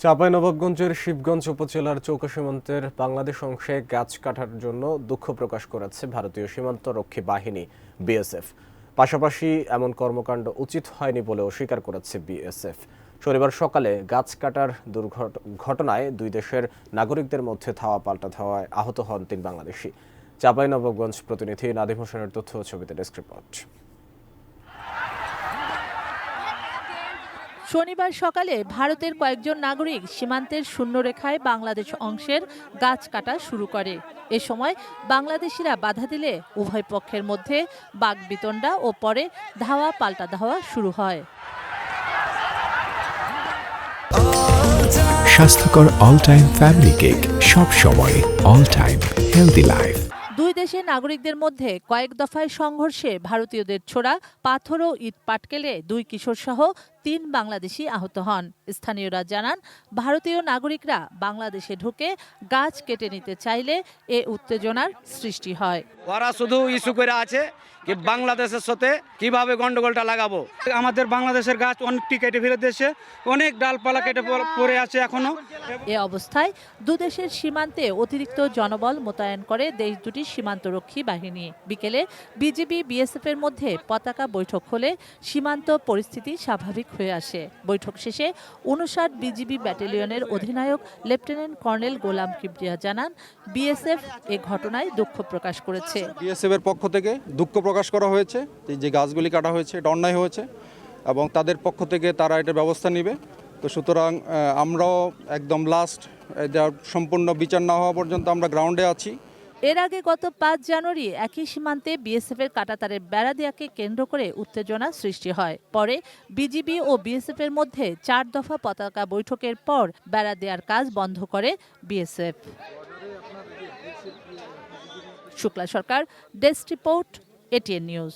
চাঁপাইনবাবগঞ্জের শিবগঞ্জ উপজেলার চৌকা সীমান্তের বাংলাদেশ অংশে গাছ কাটার জন্য দুঃখ প্রকাশ করেছে ভারতীয় সীমান্ত রক্ষী বাহিনী বিএসএফ। পাশাপাশি এমন কর্মকাণ্ড উচিত হয়নি বলে অস্বীকার করেছে বিএসএফ। শনিবার সকালে গাছ কাটার ঘটনায় দুই দেশের নাগরিকদের মধ্যে ধাওয়া পাল্টা ধাওয়ায় আহত হন 3 বাংলাদেশি। চাঁপাইনবাবগঞ্জ প্রতিনিধি নাদিম হোসেনের তথ্য ও ছবিতে ডেস্ক রিপোর্ট। শনিবার সকালে ভারতের কয়েকজন নাগরিক সীমান্তের শূন্যরেখায় বাংলাদেশ অংশের গাছ কাটা শুরু করে। এ সময় বাংলাদেশিরা বাধা দিলে উভয় পক্ষের মধ্যে বাকবিতণ্ডা ও পরে ধাওয়া পাল্টা ধাওয়া শুরু হয়। স্বাস্থ্যকর অল টাইম ফ্যামিলি কেক, সব সময় অল টাইম হেলদি লাইফ। দুই দেশের নাগরিকদের মধ্যে কয়েক দফায় সংঘর্ষে ভারতীয়দের ছোড়া পাথর ও ইট পাটকেলে 2 কিশোর সহ 3 বাংলাদেশি আহত হন। স্থানীয়রা জানান, ভারতীয় নাগরিকরা বাংলাদেশে ঢুকে গাছ কেটে নিতে চাইলে এ উত্তেজনার সৃষ্টি হয়। ওরা শুধু ইস্যু করে আছে কি বাংলাদেশের সাথে কিভাবে গন্ডগোলটা লাগাবো। আমাদের বাংলাদেশের গাছ অনেকটি কেটে ফেলে দিয়েছে, অনেক ডালপালা কেটে পড়ে আছে এখনো। এ অবস্থায় দুদেশের সীমান্তে অতিরিক্ত জনবল মোতায়েন করে দেশ দুটির সীমান্তরক্ষী বাহিনী। বিকেলে বিজিবি বিএসএফ এর মধ্যে পতাকা বৈঠক হলে সীমান্ত পরিস্থিতি স্বাভাবিক হয়ে আসে। বৈঠক শেষে 59 বিজিবি ব্যাটালিয়নের অধিনায়ক লেফটেন্যান্ট কর্নেল গোলাম কিবরিয়া জানান, বিএসএফ এ ঘটনায় দুঃখ প্রকাশ করেছে। বিএসএফ এর পক্ষ থেকে দুঃখ প্রকাশ করা হয়েছে যে গাছগুলি কাটা হয়েছে, এটা অন্যায় হয়েছে এবং তাদের পক্ষ থেকে তারা এটা ব্যবস্থা নেবে। তো সুতরাং আমরাও একদম লাস্ট সম্পূর্ণ বিচার না হওয়া পর্যন্ত আমরা গ্রাউন্ডে আছি। এর আগে গত 5 জানুয়ারি একই সীমান্তে বিএসএফ এর কাঁটাতারের বেড়া দেয়াকে কেন্দ্র করে উত্তেজনা সৃষ্টি হয়। পরে বিজিবি ও বিএসএফ এর মধ্যে 4 দফা পতাকা বৈঠকের পর বেড়া দেয়ার কাজ বন্ধ করে বিএসএফ। শুক্লা সরকার, ডেস্ক রিপোর্ট, এটিএন নিউজ।